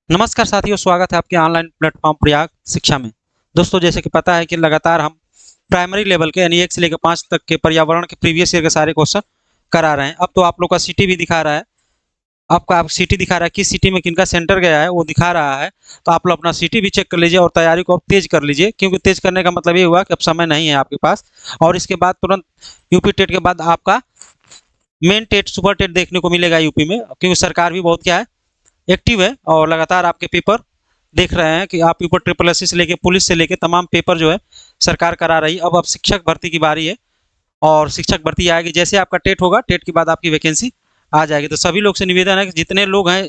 नमस्कार साथियों, स्वागत है आपके ऑनलाइन प्लेटफॉर्म प्रयाग शिक्षा में। दोस्तों, जैसे कि पता है कि लगातार हम प्राइमरी लेवल के यानी 1 से लेकर 5 तक के पर्यावरण के प्रीवियस ईयर के सारे क्वेश्चन करा रहे हैं। अब तो आप लोग का सिटी भी दिखा रहा है, आपका सिटी दिखा रहा है, किस सिटी में किनका सेंटर गया है वो दिखा रहा है। तो आप लोग अपना सिटी भी चेक कर लीजिए और तैयारी को अब तेज कर लीजिए, क्योंकि तेज करने का मतलब ये हुआ कि अब समय नहीं है आपके पास। और इसके बाद तुरंत यूपी टेट के बाद आपका मेन टेट, सुपर टेट देखने को मिलेगा यूपी में, क्योंकि सरकार भी बहुत क्या है, एक्टिव है और लगातार आपके पेपर देख रहे हैं कि आप पेपर ट्रिपल एस से लेके पुलिस से लेके तमाम पेपर जो है सरकार करा रही है। अब शिक्षक भर्ती की बारी है और शिक्षक भर्ती आएगी जैसे आपका टेट होगा, टेट के बाद आपकी वैकेंसी आ जाएगी। तो सभी लोग से निवेदन है कि जितने लोग हैं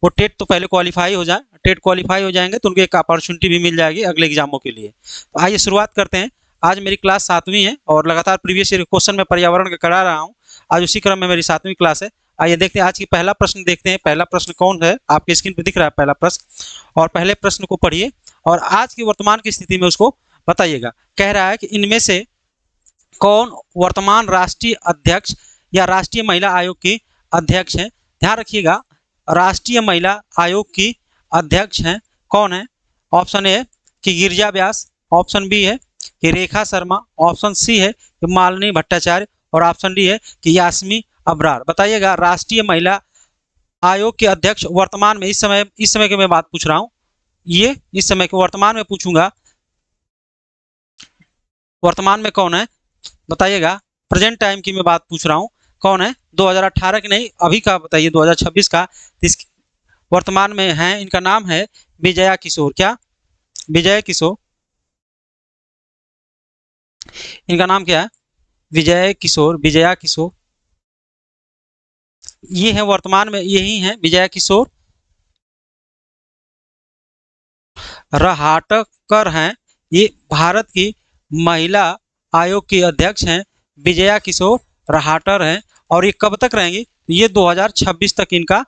वो टेट तो पहले क्वालिफाई हो जाए, टेट क्वालिफाई हो जाएंगे तो उनको एक अपॉर्चुनिटी भी मिल जाएगी अगले एग्जामों के लिए। तो आइए शुरुआत करते हैं। आज मेरी क्लास 7वीं है और लगातार प्रीवियस ईयर क्वेश्चन में पर्यावरण का करा रहा हूँ। आज उसी क्रम में मेरी 7वीं क्लास है। आइए देखते हैं आज की पहला प्रश्न देखते हैं। पहला प्रश्न कौन है, आपकी स्क्रीन पे दिख रहा है पहला प्रश्न, और पहले प्रश्न को पढ़िए और आज की वर्तमान की स्थिति में उसको बताइएगा। कह रहा है कि इनमें से कौन वर्तमान राष्ट्रीय अध्यक्ष या राष्ट्रीय महिला आयोग की अध्यक्ष है। ध्यान रखिएगा, राष्ट्रीय महिला आयोग की अध्यक्ष हैं कौन है। ऑप्शन ए कि गिरिजा व्यास, ऑप्शन बी है कि रेखा शर्मा, ऑप्शन सी है कि मालिनी भट्टाचार्य और ऑप्शन डी है कि यास्मी अब्रार। बताइएगा, राष्ट्रीय महिला आयोग के अध्यक्ष वर्तमान में इस समय की मैं बात पूछ रहा हूँ, ये इस समय के वर्तमान में पूछूंगा, वर्तमान में कौन है बताइएगा। प्रेजेंट टाइम की मैं बात पूछ रहा हूँ, कौन है 2018 की नहीं, अभी का बताइए 2026 का। इस वर्तमान में है, इनका नाम है विजया किशोर। क्या? विजय किशोर, इनका नाम क्या है? विजय किशोर, विजया किशोर। ये है वर्तमान में, यही है विजया किशोर रहाटकर हैं। ये भारत की महिला आयोग की अध्यक्ष हैं, विजया किशोर रहाटर हैं। और ये कब तक रहेंगी? ये 2026 तक इनका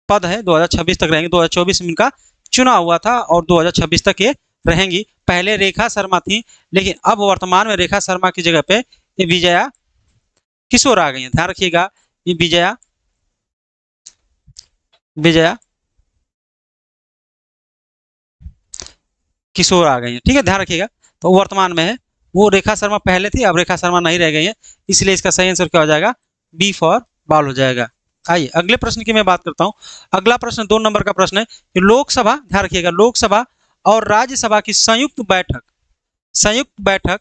पद है, 2026 तक रहेंगे। 2024 में इनका चुनाव हुआ था और 2026 तक ये रहेंगी। पहले रेखा शर्मा थी, लेकिन अब वर्तमान में रेखा शर्मा की जगह पे ये विजया किशोर आ गई है। ध्यान रखिएगा, ये विजया किशोर आ गई है। ठीक है, ध्यान रखिएगा। तो वर्तमान में है, वो रेखा शर्मा पहले थी, अब रेखा शर्मा नहीं रह गई है, इसलिए इसका सही आंसर क्या हो जाएगा? बी फॉर बॉल हो जाएगा। आइए अगले प्रश्न की मैं बात करता हूं। अगला प्रश्न 2 नंबर का प्रश्न है कि लोकसभा, ध्यान रखिएगा, लोकसभा और राज्यसभा की संयुक्त बैठक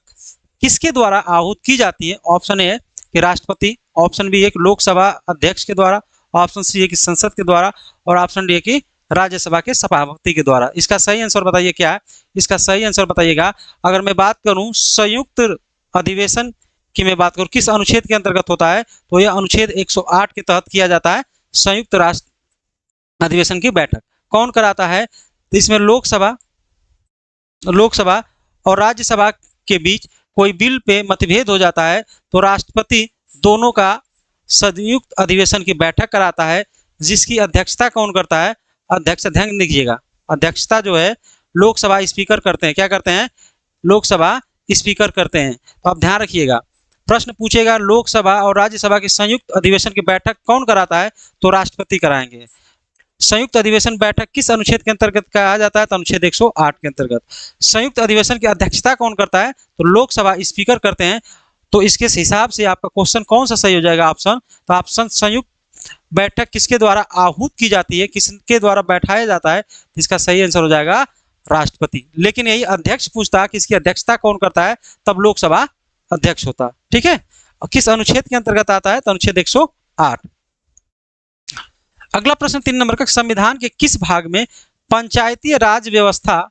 किसके द्वारा आहूत की जाती है। ऑप्शन ए है कि राष्ट्रपति, ऑप्शन बी है कि लोकसभा अध्यक्ष के द्वारा, ऑप्शन सी है कि संसद के द्वारा और ऑप्शन डी है कि राज्यसभा के सभापति के द्वारा। इसका सही आंसर बताइए क्या है? इसका सही आंसर बताइएगा, अगर मैं बात करूं संयुक्त अधिवेशन की मैं बात करूं किस अनुच्छेद के अंतर्गत होता है, तो यह अनुच्छेद 108 के तहत किया जाता है। संयुक्त राष्ट्र अधिवेशन की बैठक कौन कराता है? तो इसमें लोकसभा और राज्यसभा के बीच कोई बिल पे मतभेद हो जाता है तो राष्ट्रपति दोनों का संयुक्त अधिवेशन की बैठक कराता है, जिसकी अध्यक्षता कौन करता है? अध्यक्ष, ध्यान दीजिएगा, अध्यक्षता जो है लोकसभा स्पीकर करते हैं। क्या करते हैं? लोकसभा स्पीकर करते हैं। तो आप ध्यान रखिएगा, प्रश्न पूछेगा लोकसभा और राज्यसभा की संयुक्त अधिवेशन की बैठक कौन कराता है, तो राष्ट्रपति कराएंगे। संयुक्त अधिवेशन बैठक किस अनुच्छेद के अंतर्गत कहा जाता है? तो अनुच्छेद 108 के अंतर्गत। संयुक्त अधिवेशन की अध्यक्षता कौन करता है? तो लोकसभा स्पीकर करते हैं। तो इसके हिसाब से आपका क्वेश्चन कौन सा सही हो जाएगा? ऑप्शन, तो ऑप्शन संयुक्त बैठक किसके द्वारा आहूत की जाती है, किसके द्वारा बैठाया जाता है, इसका सही आंसर हो जाएगा राष्ट्रपति। लेकिन यही अध्यक्ष पूछता है कि इसकी अध्यक्षता कौन करता है, तब लोकसभा अध्यक्ष होता। ठीक है, और किस अनुच्छेद के अंतर्गत आता है? तो अनुच्छेद 108। अगला प्रश्न 3 नंबर का, संविधान के किस भाग में पंचायती राज व्यवस्था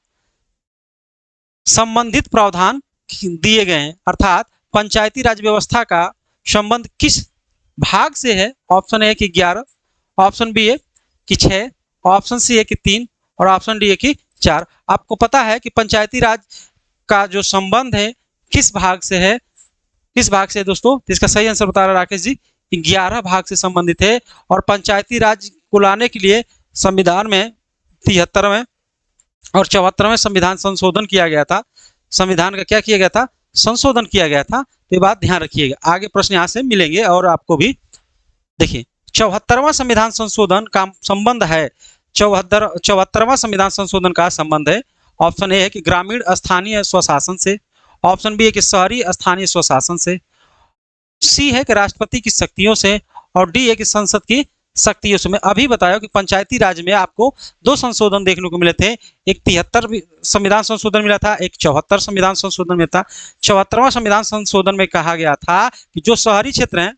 संबंधित प्रावधान दिए गए हैं, अर्थात पंचायती राज व्यवस्था का संबंध किस भाग से है? ऑप्शन ए कि 11, ऑप्शन बी है कि 6, ऑप्शन सी है कि 3 और ऑप्शन डी है कि 4। आपको पता है कि पंचायती राज का जो संबंध है किस भाग से है, किस भाग से है दोस्तों? तो इसका सही आंसर बता रहा राकेश जी, 11 भाग से संबंधित है। और पंचायती राज को लाने के लिए संविधान में 73वें और 74वें संविधान संशोधन किया गया था। संविधान का क्या किया गया था? संशोधन किया गया था। तो ये बात ध्यान रखिएगा, आगे प्रश्न यहाँ से मिलेंगे और आपको भी। देखिए 74वां संविधान संशोधन का संबंध है, 74वां संविधान संशोधन का संबंध है। ऑप्शन ए है कि ग्रामीण स्थानीय स्वशासन से, ऑप्शन बी है कि शहरी स्थानीय स्वशासन से, सी है कि राष्ट्रपति की शक्तियों से, और डी है कि संसद की शक्तियों से। मैं अभी बताया कि पंचायती राज में आपको दो संशोधन देखने को मिले थे, एक 73 संविधान संशोधन मिला था, एक 74 संविधान संशोधन मिला था। 74वां संविधान संशोधन में कहा गया था कि जो शहरी क्षेत्र हैं,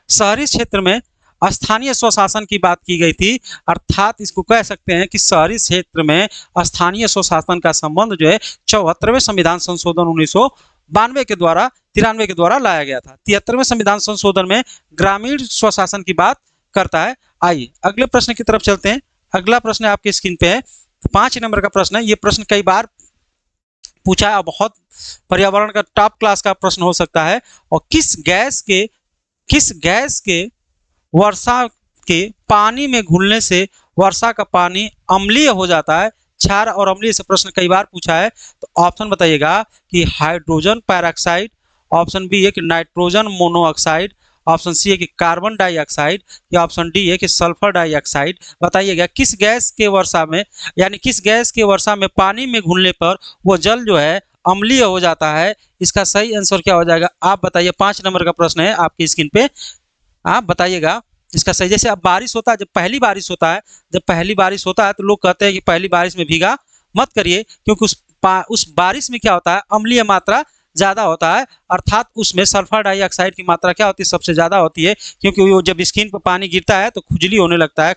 शहरी क्षेत्र में स्थानीय स्वशासन की बात की गई थी, अर्थात इसको कह सकते हैं कि शहरी क्षेत्र में स्थानीय स्वशासन का संबंध जो है 74वें संविधान संशोधन 1992 के द्वारा 93 के द्वारा लाया गया था। 73वें संविधान संशोधन में ग्रामीण स्वशासन की बात करता है। आइए अगले प्रश्न की तरफ चलते हैं। अगला प्रश्न आपकी स्क्रीन पे है, 5 नंबर का प्रश्न है। ये प्रश्न कई बार पूछा है और बहुत पर्यावरण का टॉप क्लास का प्रश्न हो सकता है। और किस गैस के वर्षा के पानी में घुलने से वर्षा का पानी अम्लीय हो जाता है? क्षार और अम्लीय से प्रश्न कई बार पूछा है, तो ऑप्शन बताइएगा कि हाइड्रोजन पेरोक्साइड, ऑप्शन बी है कि नाइट्रोजन मोनोऑक्साइड, ऑप्शन सी है कि कार्बन डाइऑक्साइड, या ऑप्शन डी है कि सल्फर डाइऑक्साइड। बताइएगा किस गैस के वर्षा में, यानी किस गैस के वर्षा में पानी में घुलने पर वो जल जो है अम्लीय हो जाता है? इसका सही आंसर क्या हो जाएगा आप बताइए। 5 नंबर का प्रश्न है आपकी स्क्रीन पे, आप बताइएगा इसका सही। जैसे अब बारिश होता है, जब पहली बारिश होता है तो लोग कहते हैं कि पहली बारिश में भीगा मत करिए, क्योंकि उस बारिश में क्या होता है, अम्लीय मात्रा ज़्यादा होता है, अर्थात उसमें सल्फर डाइऑक्साइड की मात्रा क्या होती है, सबसे ज़्यादा होती है। क्योंकि वो जब स्किन पर पानी गिरता है तो खुजली होने लगता है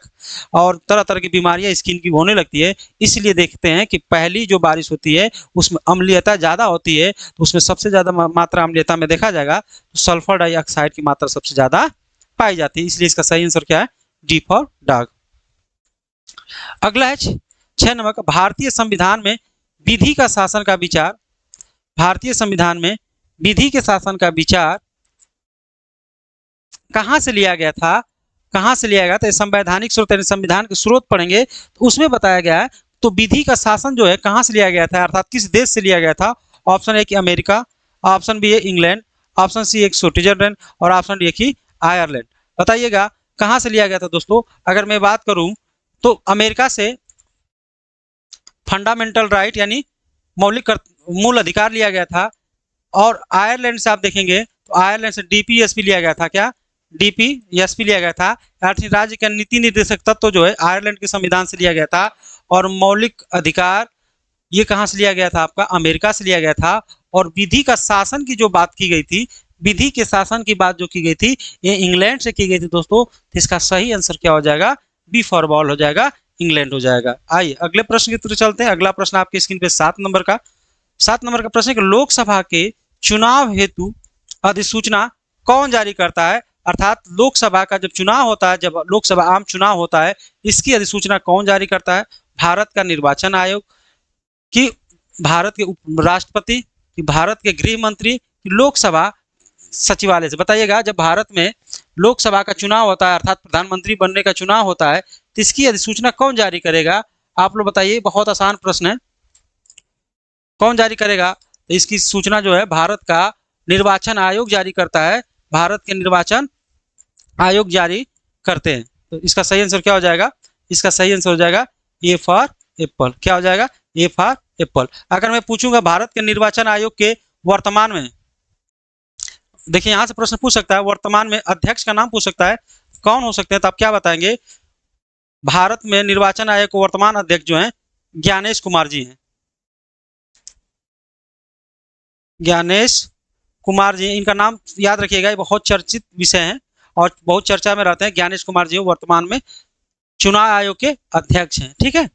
और तरह तरह की बीमारियां स्किन की होने लगती है। इसलिए देखते हैं कि पहली जो बारिश होती है उसमें अम्लीयता ज़्यादा होती है, तो उसमें सबसे ज़्यादा मात्रा अम्लीयता में देखा जाएगा तो सल्फर डाइऑक्साइड की मात्रा सबसे ज़्यादा पाई जाती है। इसलिए इसका सही आंसर क्या है, डी फॉर डॉग। अगला है 6 नंबर का, भारतीय संविधान में विधि का शासन का विचार, भारतीय संविधान में विधि के शासन का विचार कहां से लिया गया था? तो संवैधानिक स्रोत यानी संविधान के स्रोत पढ़ेंगे तो उसमें बताया गया है। तो विधि का शासन जो है कहां से लिया गया था, अर्थात किस देश से लिया गया था? ऑप्शन ए कि अमेरिका, ऑप्शन बी है इंग्लैंड, ऑप्शन सी है स्विट्जरलैंड, और ऑप्शन डी है कि आयरलैंड। बताइएगा कहां से लिया गया था दोस्तों। अगर मैं बात करूं तो अमेरिका से फंडामेंटल राइट यानी मौलिक मूल अधिकार लिया गया था, और आयरलैंड से आप देखेंगे तो आयरलैंड से डीपीएसपी लिया गया था। क्या? डीपीएसपी लिया गया था, अर्थात राज्य का नीति निर्देशक तत्व जो है आयरलैंड के संविधान से लिया गया था। और मौलिक अधिकार ये कहां से लिया गया था आपका, अमेरिका से लिया गया था। और विधि का शासन की जो बात की गई थी, विधि के शासन की बात जो की गई थी, ये इंग्लैंड से की गई थी दोस्तों। तो इसका सही आंसर क्या हो जाएगा, बी फॉर बॉल हो जाएगा, इंग्लैंड हो जाएगा। आइए अगले प्रश्न की तरफ चलते हैं। अगला प्रश्न आपकी स्क्रीन पे 7 नंबर का प्रश्न है कि लोकसभा के चुनाव हेतु अधिसूचना कौन जारी करता है? अर्थात लोकसभा का जब चुनाव होता है, जब लोकसभा आम चुनाव होता है, इसकी अधिसूचना कौन जारी करता है? भारत का निर्वाचन आयोग, कि भारत के राष्ट्रपति, कि भारत के गृह मंत्री, कि लोकसभा सचिवालय से? बताइएगा जब भारत में लोकसभा का चुनाव होता है, अर्थात प्रधानमंत्री बनने का चुनाव होता है, तो इसकी अधिसूचना कौन जारी करेगा? आप लोग बताइए, बहुत आसान प्रश्न है, कौन जारी करेगा? तो इसकी सूचना जो है भारत का निर्वाचन आयोग जारी करता है, भारत के निर्वाचन आयोग जारी करते हैं। तो इसका सही आंसर क्या हो जाएगा? इसका सही आंसर हो जाएगा ए फॉर एप्पल। क्या हो जाएगा? A for Apple. अगर मैं पूछूंगा भारत के निर्वाचन आयोग के वर्तमान में, देखिए यहां से प्रश्न पूछ सकता है, वर्तमान में अध्यक्ष का नाम पूछ सकता है, कौन हो सकते हैं? तो आप क्या बताएंगे? भारत में निर्वाचन आयोग के वर्तमान अध्यक्ष जो हैं ज्ञानेश कुमार जी हैं, ज्ञानेश कुमार जी। इनका नाम याद रखिएगा, ये बहुत चर्चित विषय है और बहुत चर्चा में रहते हैं। ज्ञानेश कुमार जी वर्तमान में चुनाव आयोग के अध्यक्ष हैं। ठीक है,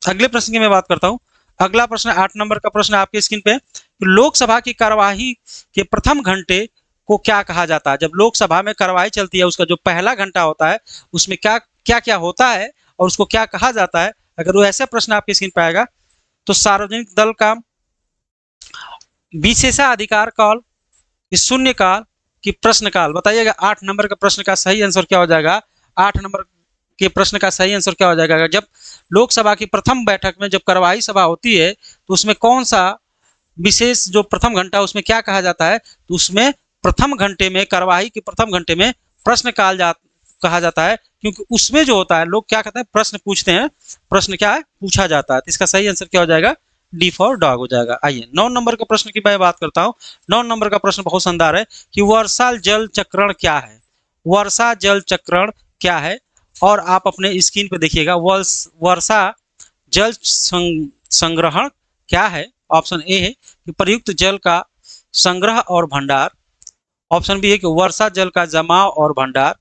अगले प्रश्न की मैं बात करता हूं। अगला प्रश्न 8 नंबर का प्रश्न आपके स्क्रीन पे, लोकसभा की कार्यवाही के प्रथम घंटे को क्या कहा जाता है? जब लोकसभा में कार्यवाही चलती है, उसका जो पहला घंटा होता है उसमें क्या क्या क्या होता है और उसको क्या कहा जाता है? अगर वो ऐसा प्रश्न आपके स्क्रीन पे आएगा तो सार्वजनिक दल का विशेषाधिकार काल, शून्य काल, कि प्रश्न काल? बताइएगा 8 नंबर का प्रश्न का सही आंसर क्या हो जाएगा? 8 नंबर के प्रश्न का सही आंसर क्या हो जाएगा? जब लोकसभा की प्रथम बैठक में जब कार्यवाही सभा होती है तो उसमें कौन सा विशेष जो प्रथम घंटा, उसमें क्या कहा जाता है? तो उसमें प्रथम घंटे में, कार्यवाही के प्रथम घंटे में प्रश्न काल कहा जाता है, क्योंकि उसमें जो होता है लोग क्या कहते हैं, प्रश्न पूछते हैं, प्रश्न क्या है, पूछा जाता है। तो इसका सही आंसर क्या हो जाएगा, डी फॉर डॉग हो जाएगा। आइए 9 नंबर के प्रश्न की मैं बात करता हूँ। 9 नंबर का प्रश्न बहुत शानदार है कि वर्षा जल चक्रण क्या है। वर्षा जल चक्रण क्या है, और आप अपने स्क्रीन पे देखिएगा, वर्षा जल संग्रहण क्या है। ऑप्शन ए है कि प्रयुक्त जल का संग्रह और भंडार। ऑप्शन बी है कि वर्षा जल का जमाव और भंडार।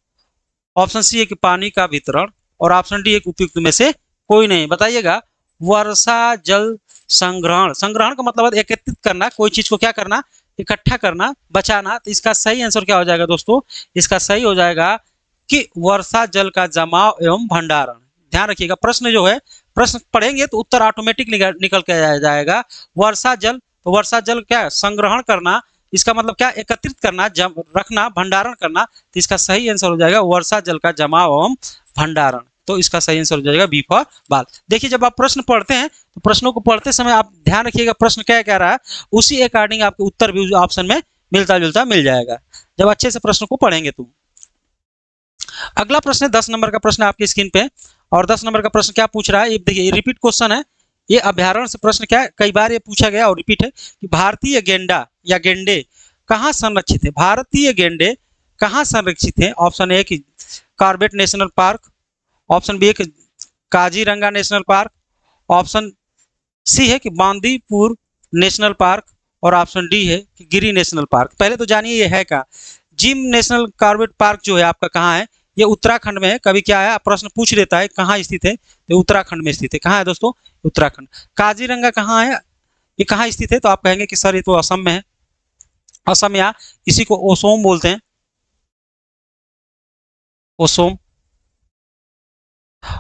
ऑप्शन सी है कि पानी का वितरण, और ऑप्शन डी है कि उपयुक्त में से कोई नहीं। बताइएगा, वर्षा जल संग्रहण, संग्रहण का मतलब है एकत्रित करना, कोई चीज को क्या करना, इकट्ठा करना, बचाना। तो इसका सही आंसर क्या हो जाएगा दोस्तों, इसका सही हो जाएगा कि वर्षा जल का जमाव एवं भंडारण। ध्यान रखिएगा, प्रश्न जो है, प्रश्न पढ़ेंगे तो उत्तर ऑटोमेटिक निकल के जाएगा। वर्षा जल, तो वर्षा जल क्या, संग्रहण करना, इसका मतलब क्या, एकत्रित करना, रखना, भंडारण करना। तो इसका सही आंसर हो जाएगा वर्षा जल का जमाव एवं भंडारण। तो इसका सही आंसर हो जाएगा बी फॉर बाल। देखिए, जब आप प्रश्न पढ़ते हैं तो प्रश्नों को पढ़ते समय आप ध्यान रखिएगा प्रश्न क्या कह रहा है, उसी अकॉर्डिंग आपके उत्तर भी ऑप्शन में मिलता जुलता मिल जाएगा, जब अच्छे से प्रश्न को पढ़ेंगे तो। अगला प्रश्न है 10 नंबर का प्रश्न आपकी स्क्रीन पे, और 10 नंबर का प्रश्न क्या पूछ रहा है, ये देखिए, रिपीट क्वेश्चन है। ये अभ्यारण्य से प्रश्न क्या है, कई बार ये पूछा गया और रिपीट है कि भारतीय गेंडा या गेंडे कहाँ संरक्षित है। भारतीय गेंडे कहाँ संरक्षित है। ऑप्शन ए कि Corbett national park. Option B है कि Kaziranga national park. Option C है कि बांदीपुर नेशनल पार्क, और ऑप्शन डी है कि गिरी नेशनल पार्क। पहले तो जानिए ये है क्या। जिम नेशनल कॉर्बेट पार्क जो है आपका कहाँ है, ये उत्तराखंड में है। कभी क्या है, प्रश्न पूछ लेता है कहाँ स्थित है, तो उत्तराखंड में स्थित है। कहाँ है दोस्तों, उत्तराखंड। काजीरंगा कहाँ है, ये कहाँ स्थित है, तो आप कहेंगे कि सर ये तो असम में है। असम, या इसी को ओसोम बोलते हैं, ओसोम।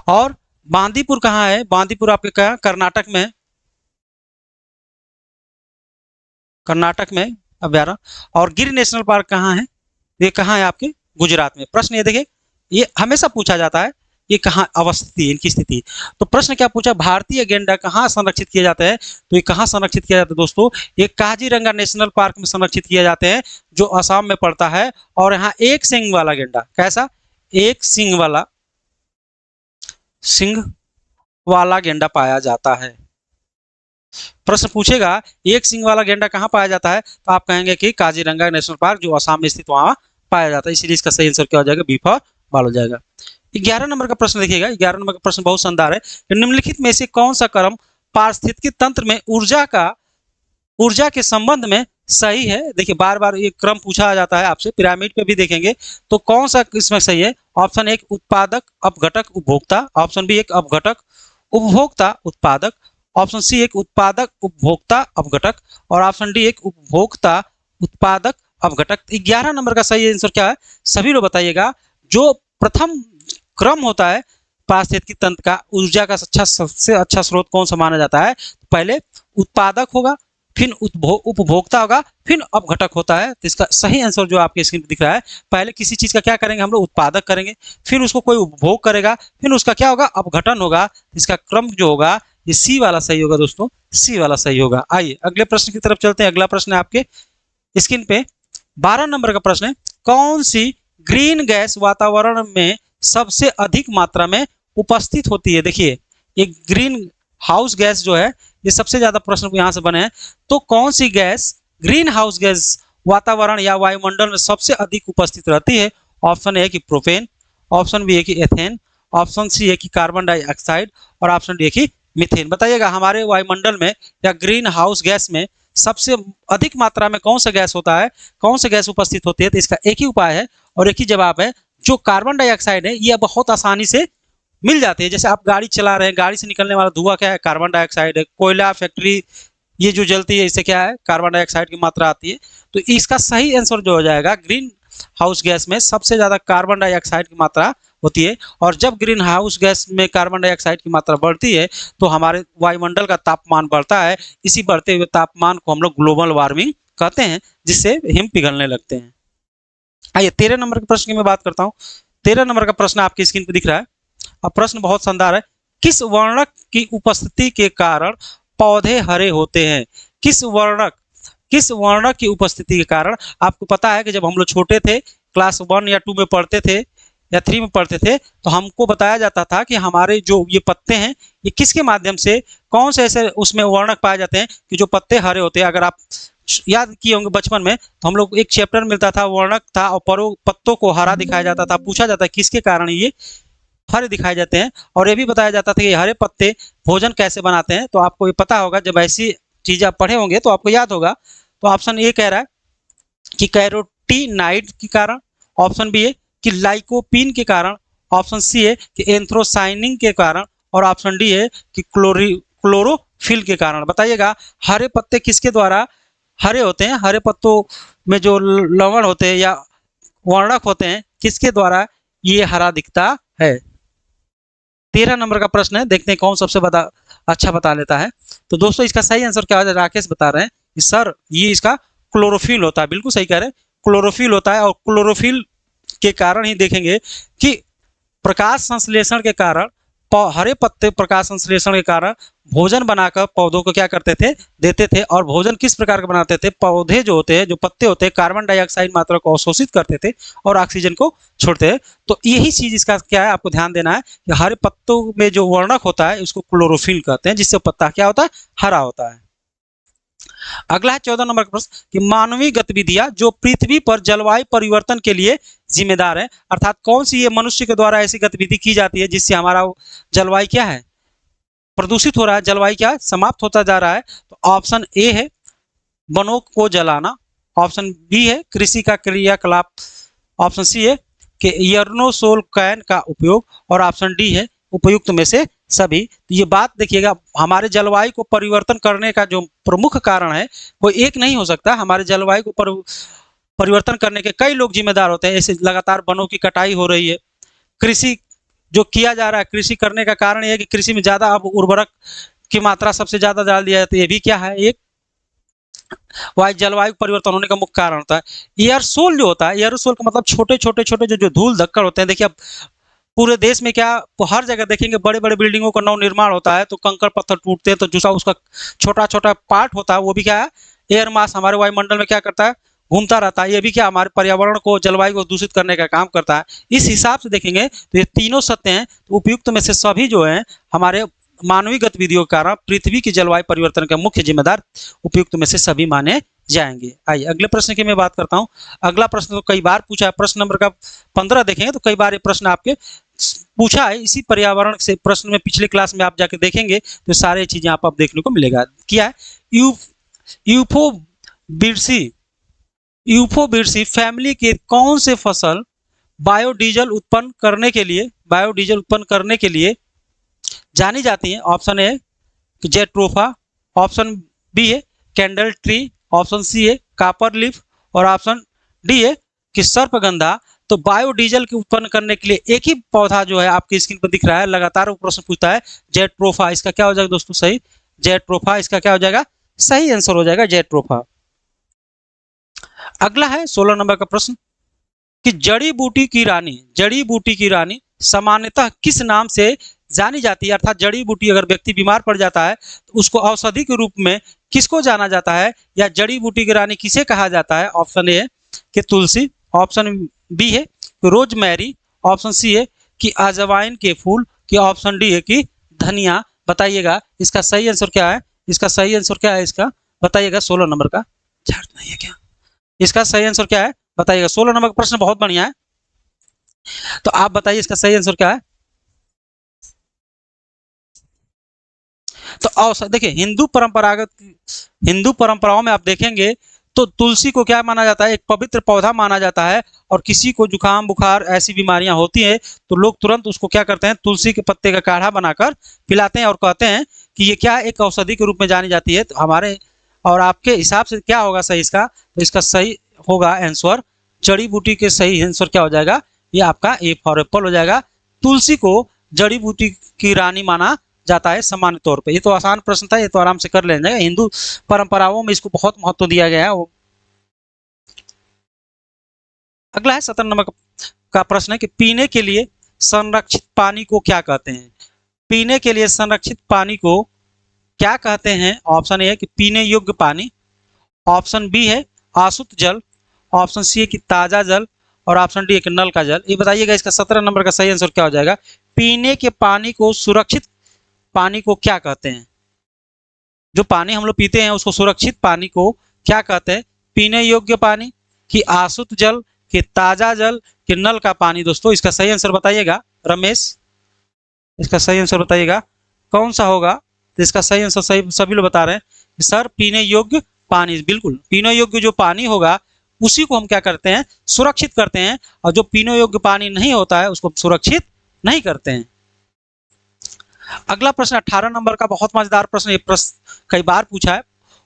और बांदीपुर कहाँ है, बांदीपुर आपके क्या, कर्नाटक में है, कर्नाटक में अभ्यारण्य। और गिर नेशनल पार्क कहाँ है, ये कहाँ है, आपके गुजरात में। प्रश्न ये देखिए, ये हमेशा पूछा जाता है, ये कहाँ अवस्थित है, इनकी स्थिति। तो प्रश्न क्या पूछा, भारतीय गेंडा कहाँ संरक्षित किए जाते हैं। तो ये कहाँ संरक्षित किया जाता है दोस्तों, ये काजीरंगा नेशनल पार्क में संरक्षित किए जाते हैं, जो असम में पड़ता है। और यहाँ एक सिंग वाला गेंडा, कैसा, एक सिंग वाला, सिंह वाला गेंडा पाया जाता है। प्रश्न पूछेगा एक सिंह वाला गेंडा कहाँ पाया जाता है, तो आप कहेंगे कि काजीरंगा नेशनल पार्क जो असम में स्थित वहां पाया जाता है। इसलिए इसका सही आंसर क्या हो जाएगा, बी फॉर बाल हो जाएगा। 11 नंबर का प्रश्न देखिएगा, 11 नंबर का प्रश्न बहुत शानदार है। निम्नलिखित में से कौन सा क्रम पारिस्थितिकी तंत्र में ऊर्जा के संबंध में सही है। देखिए, बार बार ये क्रम पूछा जाता है आपसे, पिरामिड पे भी देखेंगे। तो कौन सा इसमें सही है। ऑप्शन एक उत्पादक अपघटक उपभोक्ता। ऑप्शन बी एक अपघटक उपभोक्ता उत्पादक। ऑप्शन सी एक उत्पादक उपभोक्ता अपघटक, और ऑप्शन डी एक उपभोक्ता उत्पादक अपघटक। 11 नंबर का सही आंसर क्या है, सभी लोग बताइएगा। जो प्रथम क्रम होता है पारिस्थितिकी तंत्र का, ऊर्जा का सबसे अच्छा स्रोत कौन सा माना जाता है, पहले उत्पादक होगा, फिर उपभोक्ता होगा, फिर अपघटक होता है। तो इसका सही आंसर जो आपके स्क्रीन पर दिख रहा है, पहले किसी चीज का क्या करेंगे हम लोग, उत्पादक करेंगे, फिर उसको कोई उपभोग करेगा, फिर उसका क्या होगा, अपघटन होगा। इसका क्रम जो होगा ये सी वाला सही होगा दोस्तों, सी वाला सही होगा। आइए अगले प्रश्न की तरफ चलते हैं। अगला प्रश्न है आपके स्क्रीन पे 12 नंबर का प्रश्न है, कौन सी ग्रीन गैस वातावरण में सबसे अधिक मात्रा में उपस्थित होती है। देखिए, एक ग्रीन हाउस गैस जो है, ये सबसे ज्यादा प्रश्न यहाँ से बने हैं। तो कौन सी गैस, ग्रीन हाउस गैस वातावरण या वायुमंडल में सबसे अधिक उपस्थित रहती है। ऑप्शन ए कि प्रोपेन, ऑप्शन बी है कि एथेन, ऑप्शन सी है कि कार्बन डाइऑक्साइड, और ऑप्शन डी है कि मीथेन। बताइएगा, हमारे वायुमंडल में या ग्रीन हाउस गैस में सबसे अधिक मात्रा में कौन सा गैस होता है, कौन सा गैस उपस्थित होती है। तो इसका एक ही उपाय है और एक ही जवाब है, जो कार्बन डाइऑक्साइड है ये बहुत आसानी से मिल जाती है। जैसे आप गाड़ी चला रहे हैं, गाड़ी से निकलने वाला धुआं क्या है, कार्बन डाइऑक्साइड है। कोयला फैक्ट्री ये जो जलती है, इससे क्या है, कार्बन डाइऑक्साइड की मात्रा आती है। तो इसका सही आंसर जो हो जाएगा, ग्रीन हाउस गैस में सबसे ज्यादा कार्बन डाइऑक्साइड की मात्रा होती है। और जब ग्रीन हाउस गैस में कार्बन डाइऑक्साइड की मात्रा बढ़ती है तो हमारे वायुमंडल का तापमान बढ़ता है। इसी बढ़ते हुए तापमान को हम लोग ग्लोबल वार्मिंग कहते हैं, जिससे हिम पिघलने लगते हैं। आइए 13 नंबर के प्रश्न की मैं बात करता हूँ। 13 नंबर का प्रश्न आपकी स्क्रीन पर दिख रहा है। अब प्रश्न बहुत शानदार है, किस वर्णक की उपस्थिति के कारण पौधे हरे होते हैं। किस वर्णक की उपस्थिति के कारण। आपको पता है कि जब हम लोग छोटे थे, क्लास 1 या 2 में पढ़ते थे, या 3 में पढ़ते थे तो हमको बताया जाता था कि हमारे जो ये पत्ते हैं ये किसके माध्यम से, कौन से ऐसे उसमें वर्णक पाए जाते हैं कि जो पत्ते हरे होते हैं। अगर आप याद किए होंगे बचपन में तो हम लोग एक चैप्टर मिलता था, वर्णक था और पत्तों को हरा दिखाया जाता था, पूछा जाता है किसके कारण ये हरे दिखाए जाते हैं, और ये भी बताया जाता था कि हरे पत्ते भोजन कैसे बनाते हैं। तो आपको ये पता होगा, जब ऐसी चीजें आप पढ़े होंगे तो आपको याद होगा। तो ऑप्शन ए कह रहा है कि कैरोटीनाइड के कारण, ऑप्शन बी है कि लाइकोपीन के कारण, ऑप्शन सी है कि एंथ्रोसाइनिन के कारण, और ऑप्शन डी है कि क्लोरोफिल के कारण। बताइएगा हरे पत्ते किसके द्वारा हरे होते हैं, हरे पत्तों में जो लवण होते हैं या वर्णक होते हैं किसके द्वारा ये हरा दिखता है। 13 नंबर का प्रश्न है, देखते हैं कौन सबसे अच्छा बता लेता है। तो दोस्तों इसका सही आंसर क्या है, राकेश बता रहे हैं कि सर ये इसका क्लोरोफिल होता है। बिल्कुल सही कह रहे हैं, क्लोरोफिल होता है। और क्लोरोफिल के कारण ही देखेंगे कि प्रकाश संश्लेषण के कारण, हरे पत्ते प्रकाश संश्लेषण के कारण भोजन बनाकर पौधों को क्या करते थे, देते थे। और भोजन किस प्रकार का बनाते थे, पौधे जो होते हैं, जो पत्ते होते हैं, कार्बन डाइऑक्साइड मात्रा को अवशोषित करते थे और ऑक्सीजन को छोड़ते हैं। तो यही चीज इसका क्या है, आपको ध्यान देना है कि हरे पत्तों में जो वर्णक होता है उसको क्लोरोफिल कहते हैं, जिससे पत्ता क्या होता है, हरा होता है। अगला है 14 नंबर का प्रश्न कि मानवीय गतिविधियां जो पृथ्वी पर जलवायु परिवर्तन के लिए जिम्मेदार है, अर्थात कौन सी ये मनुष्य के द्वारा ऐसी गतिविधि की जाती है जिससे हमारा जलवायु क्या है, प्रदूषित हो रहा है, जलवायु क्या है, समाप्त होता जा रहा है। तो ऑप्शन ए है वनों को जलाना, ऑप्शन बी है कृषि का क्रियाकलाप, ऑप्शन सी है कि एयरोसोल कैन का उपयोग, और ऑप्शन डी है उपयुक्त में से सभी। तो ये बात देखिएगा, हमारे जलवायु को परिवर्तन करने का जो प्रमुख कारण है वो एक नहीं हो सकता। हमारे जलवायु को परिवर्तन करने के कई लोग जिम्मेदार होते हैं। ऐसे लगातार वनों की कटाई हो रही है, कृषि जो किया जा रहा है, कृषि करने का कारण यह है कि कृषि में ज्यादा अब उर्वरक की मात्रा सबसे ज्यादा डाल दिया जाता है। ये भी क्या है, एक जलवायु परिवर्तन होने का मुख्य कारण होता है। एयरसोल जो होता है, एयरसोल का मतलब छोटे छोटे छोटे जो धूल धक्कड़ होते हैं। देखिए अब पूरे देश में क्या हर जगह देखेंगे बड़े बड़े बिल्डिंगों का नव निर्माण होता है तो कंकड़ पत्थर टूटते हैं, तो जो उसका छोटा छोटा पार्ट होता है वो भी क्या है, एयर मास हमारे वायुमंडल में क्या करता है, घूमता रहता है। ये भी क्या हमारे पर्यावरण को, जलवायु को दूषित करने का काम करता है। इस हिसाब से देखेंगे तो ये तीनों सत्य हैं। तो उपयुक्त में से सभी जो है हमारे मानवीय गतिविधियों के कारण पृथ्वी की जलवायु परिवर्तन का मुख्य जिम्मेदार उपयुक्त में से सभी माने जाएंगे। आइए अगले प्रश्न की मैं बात करता हूं। अगला प्रश्न तो कई बार पूछा है, प्रश्न नंबर का 15 देखेंगे तो कई बार ये प्रश्न आपके पूछा है। इसी पर्यावरण से प्रश्न में पिछले क्लास में आप जाके देखेंगे तो सारी चीजें आप देखने को मिलेगा। क्या है, यूफोबिरसी फैमिली के कौन से फसल बायोडीजल उत्पन्न करने के लिए जानी जाती है। Option A jatropha, option B है कैंडल ट्री, ऑप्शन सी है कापर लीफ, और ऑप्शन डी है कि सर्पगंधा। तो बायोडीजल के उत्पन्न करने के लिए एक ही पौधा जो है आपकी स्क्रीन पर दिख रहा है, लगातार वो प्रश्न पूछता है जेट्रोफा। इसका क्या हो जाएगा दोस्तों, सही जेट्रोफा इसका क्या हो जाएगा, सही आंसर हो जाएगा जेट्रोफा। अगला है 16 नंबर का प्रश्न कि जड़ी बूटी की रानी सामान्यतः किस नाम से जानी जाती है, अर्थात जड़ी बूटी अगर व्यक्ति बीमार पड़ जाता है तो उसको औषधि के रूप में किसको जाना जाता है, या जड़ी बूटी की रानी किसे कहा जाता है। ऑप्शन ए है कि तुलसी, ऑप्शन बी है कि रोजमेरी, ऑप्शन सी है कि अजवाइन के फूल, कि ऑप्शन डी है कि धनिया। बताइएगा इसका सही आंसर क्या है, इसका बताइएगा। 16 नंबर का चार्ज नहीं है क्या, इसका सही आंसर क्या है बताइएगा। 16 नंबर का प्रश्न बहुत बढ़िया है, तो आप बताइए इसका सही आंसर क्या है। तो देखिए हिंदू परंपराओं में आप देखेंगे तो तुलसी को क्या माना जाता है, एक पवित्र पौधा माना जाता है। और किसी को जुकाम बुखार ऐसी बीमारियां होती है तो लोग तुरंत उसको क्या करते हैं, तुलसी के पत्ते का काढ़ा बनाकर पिलाते हैं और कहते हैं कि ये क्या एक औषधि के रूप में जानी जाती है। तो हमारे और आपके हिसाब से क्या होगा सही इसका, तो इसका सही होगा आंसर जड़ी बूटी के सही आंसर क्या हो जाएगा, ये आपका ए फॉर एप्पल हो जाएगा। तुलसी को जड़ी बूटी की रानी माना जाता है सामान्य तौर पे। ये तो आसान प्रश्न था, ये तो आराम से कर लेना जाएगा। हिंदू परंपराओं में इसको बहुत महत्व दिया गया है। अगला है 17 नंबर का प्रश्न है कि पीने के लिए संरक्षित पानी को क्या कहते हैं। पीने के लिए संरक्षित पानी को क्या कहते हैं। ऑप्शन ए है कि पीने योग्य पानी, ऑप्शन बी है आशुद्ध जल, ऑप्शन सी है कि ताजा जल, और ऑप्शन डी एक नल का जल। ये बताइएगा इसका 17 नंबर का सही आंसर क्या हो जाएगा। पीने के पानी को सुरक्षित पानी को क्या कहते हैं? जो पानी हम लोग पीते हैं उसको सुरक्षित पानी को क्या कहते हैं? पीने योग्य पानी, कि आशुद्ध जल, कि ताजा जल, कि नल का पानी? दोस्तों इसका सही आंसर बताइएगा। रमेश, इसका सही आंसर बताइएगा कौन सा होगा। तो इसका सही आंसर सही सभी लोग बता रहे हैं कि सर पीने योग्य पानी। बिल्कुल, पीने योग्य जो पानी होगा उसी को हम क्या करते हैं? सुरक्षित करते हैं। और जो पीने योग्य पानी नहीं होता है उसको सुरक्षित नहीं करते हैं। अगला प्रश्न 18 नंबर का बहुत मजेदार प्रश्न, ये प्रश्न कई बार पूछा है।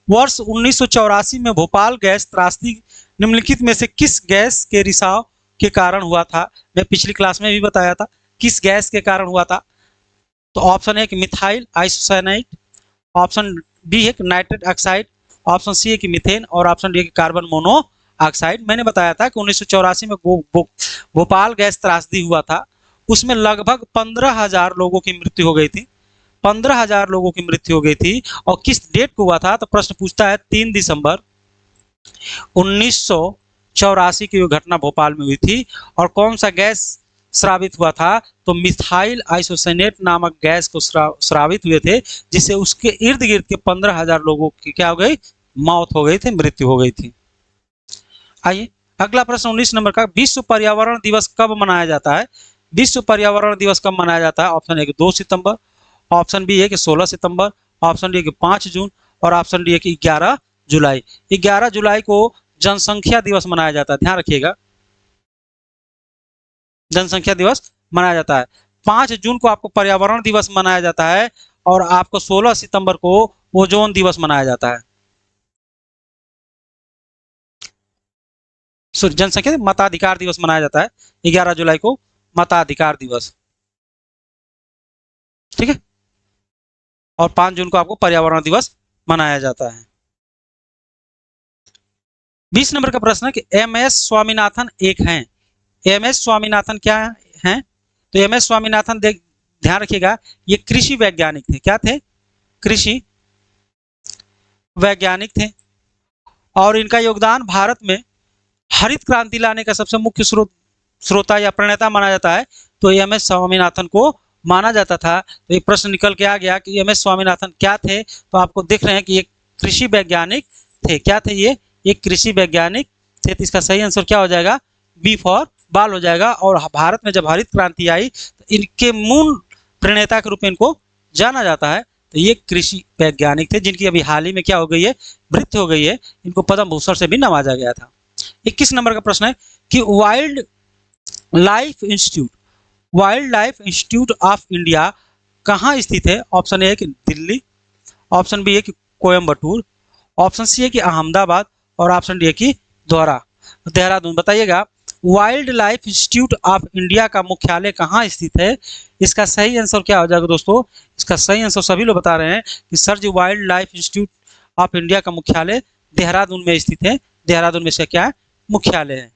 वर्ष 1984 में भोपाल गैस त्रासदी निम्नलिखित में से किस गैस के रिसाव के कारण हुआ था? मैं पिछली क्लास में भी बताया था किस गैस के कारण हुआ था। तो ऑप्शन ए कि मिथाइल आइसोसाइनाइड, ऑप्शन बी है कि नाइट्रेट ऑक्साइड, ऑप्शन सी है कि मीथेन, और ऑप्शन डी है कि कार्बन मोनोऑक्साइड। मैंने बताया था कि 1984 में भोपाल गैस त्रासदी हुआ था, उसमें लगभग 15,000 लोगों की मृत्यु हो गई थी। 15,000 लोगों की मृत्यु हो गई थी। और किस डेट को हुआ था? तो प्रश्न पूछता है 3 दिसंबर 1984 की घटना भोपाल में हुई थी। और कौन सा गैस स्रावित हुआ था? तो मिथाइल आइसोसाइनेट नामक गैस को स्रावित हुए थे, जिससे उसके इर्द गिर्द के 15,000 लोगों की क्या हो गई? मौत हो गई थी, मृत्यु हो गई थी। आइए अगला प्रश्न 19 नंबर का, विश्व पर्यावरण दिवस कब मनाया जाता है? विश्व पर्यावरण दिवस कब मनाया जाता है? ऑप्शन ए कि 2 सितंबर, ऑप्शन बी है कि 16 सितंबर, ऑप्शन डी है कि 5 जून, और ऑप्शन डी है कि 11 जुलाई। 11 जुलाई को जनसंख्या दिवस मनाया जाता है, ध्यान रखिएगा, जनसंख्या दिवस मनाया जाता है। 5 जून को आपको पर्यावरण दिवस मनाया जाता है, और आपको 16 सितंबर को ओजोन दिवस मनाया जाता है। जनसंख्या मताधिकार दिवस मनाया जाता है 11 जुलाई को, मताधिकार दिवस, ठीक है। और 5 जून को आपको पर्यावरण दिवस मनाया जाता है। 20 नंबर का प्रश्न है कि एम एस स्वामीनाथन एक हैं। एम एस स्वामीनाथन क्या हैं? तो एम एस स्वामीनाथन ध्यान रखिएगा, ये कृषि वैज्ञानिक थे। क्या थे? कृषि वैज्ञानिक थे। और इनका योगदान भारत में हरित क्रांति लाने का सबसे मुख्य श्रोता या प्रणेता माना जाता है। तो एम एस स्वामीनाथन को माना जाता था। तो ये प्रश्न निकल के आ गया कि एम एस स्वामीनाथन क्या थे। तो आपको दिख रहे हैं कि ये कृषि वैज्ञानिक थे। क्या थे ये? कृषि वैज्ञानिक थे। तो इसका सही आंसर क्या हो जाएगा? बी फॉर बाल हो जाएगा। और भारत में जब हरित क्रांति आई तो इनके मूल प्रणेता के रूप में इनको जाना जाता है। तो ये कृषि वैज्ञानिक थे, जिनकी अभी हाल ही में क्या हो गई है? मृत्यु हो गई है। इनको पद्म भूषण से भी नवाजा गया था। 21 नंबर का प्रश्न है कि wild life institute of India कहाँ स्थित है? ऑप्शन ए है कि दिल्ली, ऑप्शन बी है कि कोयम्बटूर, ऑप्शन सी है कि अहमदाबाद, और ऑप्शन डी है कि देहरादून। बताइएगा wild life institute of India का मुख्यालय कहाँ स्थित है? इसका सही आंसर क्या हो जाएगा दोस्तों? इसका सही आंसर सभी लोग बता रहे हैं कि sir ji wildlife institute of India का मुख्यालय देहरादून में स्थित है। देहरादून में से क्या है? मुख्यालय है।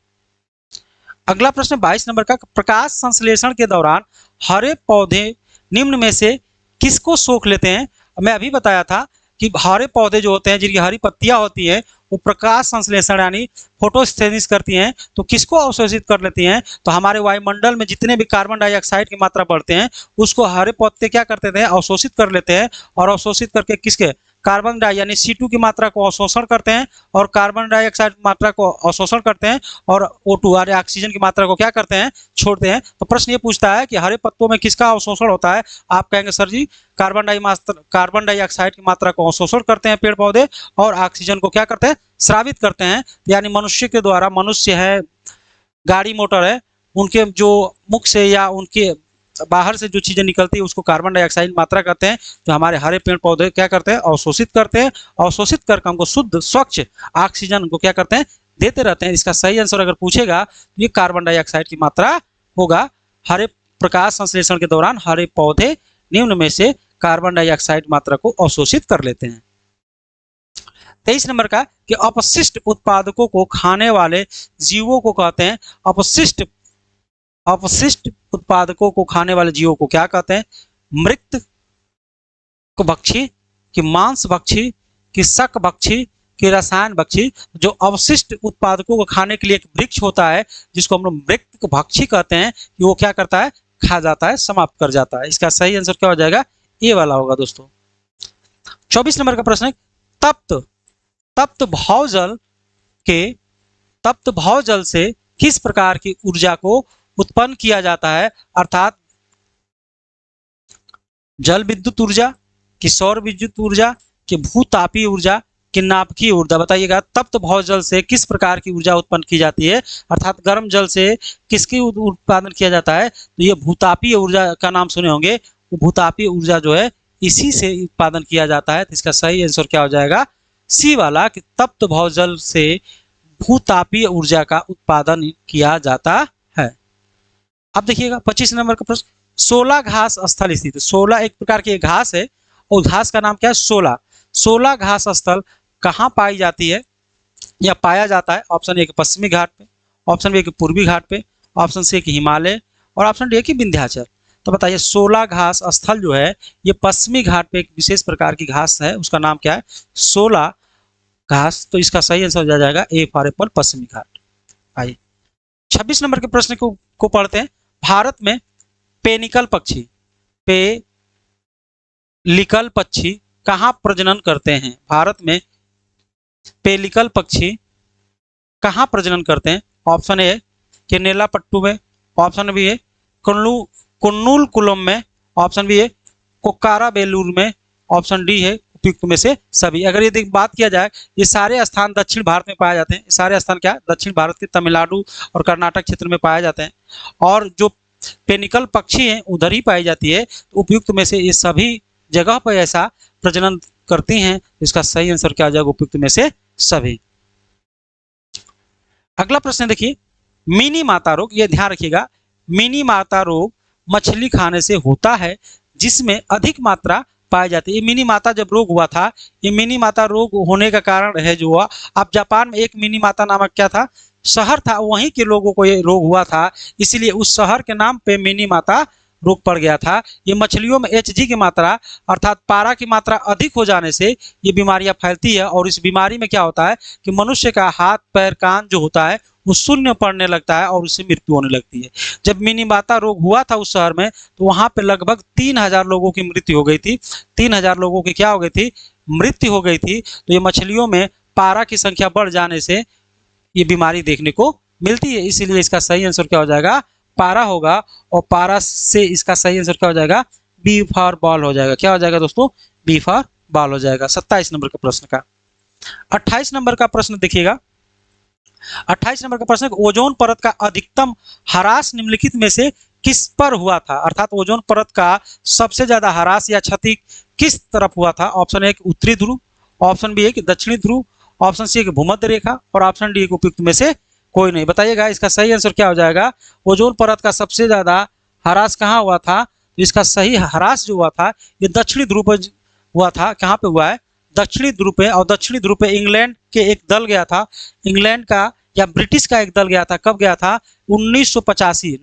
अगला प्रश्न 22 नंबर का, प्रकाश संश्लेषण के दौरान हरे पौधे निम्न में से किसको सोख लेते हैं? मैं अभी बताया था कि हरे पौधे जो होते हैं, जिनकी हरी पत्तियां होती हैं, वो प्रकाश संश्लेषण यानी फोटोसिंथेसिस करती हैं। तो किसको अवशोषित कर लेती हैं? तो हमारे वायुमंडल में जितने भी कार्बन डाइऑक्साइड की मात्रा बढ़ते हैं उसको हरे पत्ते क्या करते थे? अवशोषित कर लेते हैं। और अवशोषित करके किसके? कार्बन डाई यानी C2 की मात्रा को अवशोषण करते हैं, और कार्बन डाइऑक्साइड की मात्रा को अवशोषण करते हैं, और O2 यानी ऑक्सीजन की मात्रा को क्या करते हैं? छोड़ते हैं। तो प्रश्न ये पूछता है कि हरे पत्तों में किसका अवशोषण होता है? आप कहेंगे सर जी कार्बन डाइऑक्साइड की मात्रा को अवशोषण करते हैं पेड़ पौधे, और ऑक्सीजन को क्या करते हैं? स्रावित करते हैं। यानी मनुष्य के द्वारा, मनुष्य है, गाड़ी मोटर है, उनके जो मुख से या उनके बाहर से जो चीजें निकलती है उसको कार्बन डाइऑक्साइड मात्रा कहते हैं। तो हमारे हरे पेड़ पौधे क्या करते हैं? अवशोषित करते हैं। अवशोषित करके हमको शुद्ध स्वच्छ ऑक्सीजन को क्या करते हैं? देते रहते हैं। इसका सही आंसर अगर पूछेगा तो ये कार्बन डाइऑक्साइड की मात्रा होगा। हरे प्रकाश संश्लेषण के दौरान हरे पौधे निम्न में से कार्बन डाइऑक्साइड मात्रा को अवशोषित कर लेते हैं। 23 नंबर का, कि अपशिष्ट उत्पादकों को खाने वाले जीवों को कहते हैं? अपशिष्ट उत्पादकों को खाने वाले जीवों को क्या कहते हैं? मृत भक्षी, कि मांस भक्षी, कि शक भक्षी, कि रसायन भक्षी जो अवशिष्ट उत्पादकों को खाने के लिए एक वृक्ष होता है, जिसको हम लोग मृत भक्षी कहते हैं, कि वो क्या करता है, खा जाता है, समाप्त कर जाता है। इसका सही आंसर क्या हो जाएगा, ए वाला होगा दोस्तों। 24 नंबर का प्रश्न है, तप्त तप्त भौजल के तप्त भौजल से किस प्रकार की ऊर्जा को उत्पन्न किया जाता है, अर्थात जल विद्युत ऊर्जा, कि सौर विद्युत ऊर्जा, कि भूतापीय ऊर्जा, कि नाभिकीय ऊर्जा। बताइएगा, तप्त भौजल से किस प्रकार की ऊर्जा उत्पन्न की जाती है, अर्थात गर्म जल से किसकी उत्पादन किया जाता है, तो ये भूतापीय ऊर्जा का नाम सुने होंगे। वो भूतापीय ऊर्जा जो है इसी से उत्पादन किया जाता है। तो इसका सही आंसर क्या हो जाएगा, सी वाला, कि तप्त भौजल से भूतापीय ऊर्जा का उत्पादन किया जाता है। अब देखिएगा 25 नंबर का प्रश्न, 16 घास स्थल स्थित। 16 एक प्रकार की घास है और घास का नाम क्या है, 16। 16 घास स्थल कहाँ पाई जाती है या पाया जाता है? ऑप्शन ए के पश्चिमी घाट पे, ऑप्शन बी के पूर्वी घाट पे, ऑप्शन सी के हिमालय, और ऑप्शन डी की विंध्याचल। तो बताइए 16 घास स्थल जो है ये पश्चिमी घाट पे एक विशेष प्रकार की घास है, उसका नाम क्या है, 16 घास। तो इसका सही आंसर हो जाएगा ए फॉर एप्पल, पश्चिमी घाट। आइए 26 नंबर के प्रश्न को पढ़ते हैं। भारत में पेनिकल पक्षी पेलिकल पक्षी कहाँ प्रजनन करते हैं? भारत में पेलिकल पक्षी कहाँ प्रजनन करते हैं? ऑप्शन ए केनेला पट्टू में, ऑप्शन बी है कुन्नुल कुलम में, ऑप्शन बी है कोक्कारा बेलूर में, ऑप्शन डी है उपयुक्त में से सभी। अगर यदि बात किया जाए, ये सारे स्थान दक्षिण भारत में पाए जाते हैं। ये सारे स्थान क्या, दक्षिण भारत के तमिलनाडु और कर्नाटक क्षेत्र में पाए जाते हैं, और जो पेनिकल पक्षी हैं उधर ही पाई जाती है। तो उपयुक्त में से ये सभी जगह पर ऐसा प्रजनन करती हैं। इसका सही आंसर क्या आ जाएगा, उपयुक्त में से सभी। अगला प्रश्न देखिए, मिनी माता रोग, ये ध्यान रखिएगा, मिनी माता रोग मछली खाने से होता है जिसमें अधिक मात्रा पाई जाती है। ये मिनी माता जब रोग हुआ था, ये मिनी माता रोग होने का कारण है जो हुआ, अब जापान में एक मिनी माता नामक क्या था, शहर था, वहीं के लोगों को ये रोग हुआ था, इसलिए उस शहर के नाम पे मिनी माता रोग पड़ गया था। ये मछलियों में Hg की मात्रा अर्थात पारा की मात्रा अधिक हो जाने से ये बीमारियां फैलती है, और इस बीमारी में क्या होता है कि मनुष्य का हाथ पैर कान जो होता है वो शून्य पड़ने लगता है और उससे मृत्यु होने लगती है। जब मिनी माता रोग हुआ था उस शहर में, तो वहाँ पे लगभग 3000 लोगों की मृत्यु हो गई थी। 3000 लोगों की क्या हो गई थी, मृत्यु हो गई थी। तो ये मछलियों में पारा की संख्या बढ़ जाने से ये बीमारी देखने को मिलती है, इसीलिए इसका सही आंसर क्या हो जाएगा, पारा होगा। और पारा से इसका सही आंसर क्या हो जाएगा, बी फॉर बॉल हो जाएगा। क्या हो जाएगा दोस्तों, बी फॉर बॉल हो जाएगा। 27 नंबर का प्रश्न का 28 नंबर का प्रश्न देखिएगा। 28 नंबर का प्रश्न, ओजोन परत का अधिकतम ह्रास निम्नलिखित में से किस पर हुआ था? अर्थात ओजोन परत का सबसे ज्यादा ह्रास या क्षति किस तरफ हुआ था? ऑप्शन ए उत्तरी ध्रुव, ऑप्शन बी है दक्षिणी ध्रुव, ऑप्शन सी है भूमध्य रेखा, और ऑप्शन डी उपयुक्त में से कोई नहीं। बताइएगा इसका सही आंसर क्या हो जाएगा, ओजोन परत का सबसे ज्यादा ह्रास कहाँ हुआ था? तो इसका सही ह्रास जो हुआ था ये दक्षिणी ध्रुव पर हुआ था। कहाँ पे हुआ है, दक्षिणी ध्रुव पे। और दक्षिणी ध्रुव पे इंग्लैंड के एक दल गया था, इंग्लैंड का या ब्रिटिश का एक दल गया था। कब गया था, 1985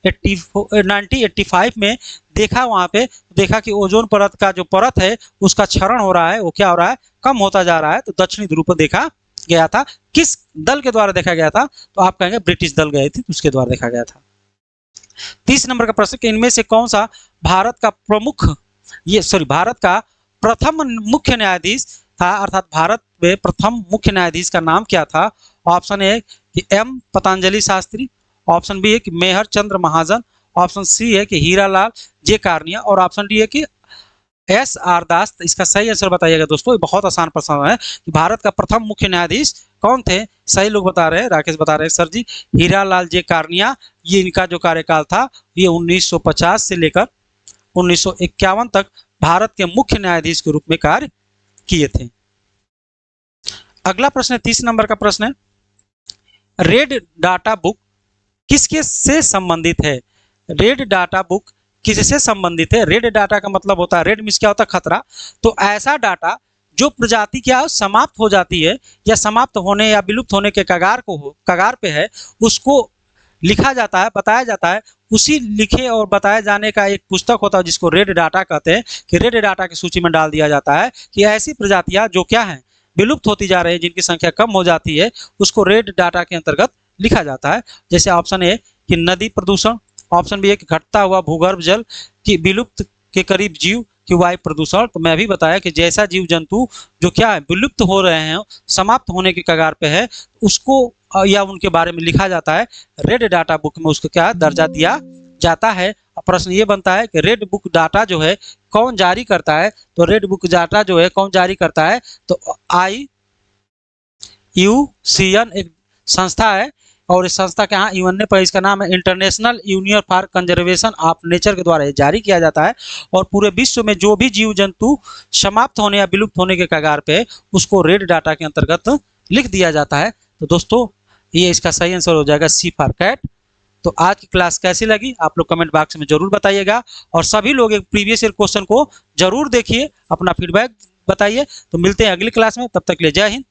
1985 में देखा, वहां पे देखा कि ओजोन परत का जो परत है उसका क्षरण हो रहा है, वो क्या हो रहा है, कम होता जा रहा है। तो दक्षिणी ध्रुव पर देखा गया था। किस दल के द्वारा देखा गया था? तो आप कहेंगे ब्रिटिश दल गए थे, तो उसके द्वारा देखा गया था। 30 नंबर का प्रश्न, इनमें से कौन सा भारत का भारत का प्रथम मुख्य न्यायाधीश था? अर्थात भारत में प्रथम मुख्य न्यायाधीश का नाम क्या था? ऑप्शन ए कि M Patanjali Sastri, option B है कि मेहर चंद्र महाजन, ऑप्शन सी है कि हीरालाल जे कार्निया, और ऑप्शन डी है कि एस आर दास। इसका सही आंसर बताइएगा दोस्तों। ये बहुत आसान प्रश्न है कि भारत का प्रथम मुख्य न्यायाधीश कौन थे? सही लोग बता रहे हैं, राकेश बता रहे हैं सर जी, हीरालाल जे कार्निया। ये इनका जो कार्यकाल था ये 1950 से लेकर 1951 तक भारत के मुख्य न्यायाधीश के रूप में कार्य किए थे। अगला प्रश्न 30 नंबर का प्रश्न है, रेड डाटा बुक किसके से संबंधित है? रेड डाटा बुक किससे संबंधित है? रेड डाटा का मतलब होता है, रेड मीन्स क्या होता है, खतरा। तो ऐसा डाटा जो प्रजाति क्या समाप्त हो जाती है या समाप्त होने या विलुप्त होने के कगार पे है, उसको लिखा जाता है, बताया जाता है। उसी लिखे और बताए जाने का एक पुस्तक होता है जिसको रेड डाटा कहते हैं, कि रेड डाटा की सूची में डाल दिया जाता है कि ऐसी प्रजातियां जो क्या हैं, विलुप्त होती जा रही है, जिनकी संख्या कम हो जाती है, उसको रेड डाटा के अंतर्गत लिखा जाता है। जैसे ऑप्शन ए कि नदी प्रदूषण, ऑप्शन बी है कि घटता हुआ भूगर्भ जल, कि विलुप्त के करीब जीव, कि वायु प्रदूषण। तो मैं भी बताया कि जैसा जीव जंतु जो क्या है विलुप्त हो रहे हैं, समाप्त होने की कगार पे है, उसको या उनके बारे में लिखा जाता है, रेड डाटा बुक में उसको क्या दर्जा दिया जाता है। प्रश्न ये बनता है कि रेड बुक डाटा जो है कौन जारी करता है? तो रेड बुक डाटा जो है कौन जारी करता है? तो IUCN एक संस्था है, और इस संस्था के यहाँ यूएनए पर इसका नाम है international union for conservation of nature के द्वारा ये जारी किया जाता है। और पूरे विश्व में जो भी जीव जंतु समाप्त होने या विलुप्त होने के कगार पे है, उसको रेड डाटा के अंतर्गत लिख दिया जाता है। तो दोस्तों ये इसका सही आंसर हो जाएगा सी फॉर कैट। तो आज की क्लास कैसी लगी आप लोग कमेंट बॉक्स में जरूर बताइएगा, और सभी लोग एक प्रीवियस ईयर क्वेश्चन को जरूर देखिए, अपना फीडबैक बताइए। तो मिलते हैं अगली क्लास में, तब तक के लिए जय हिंद,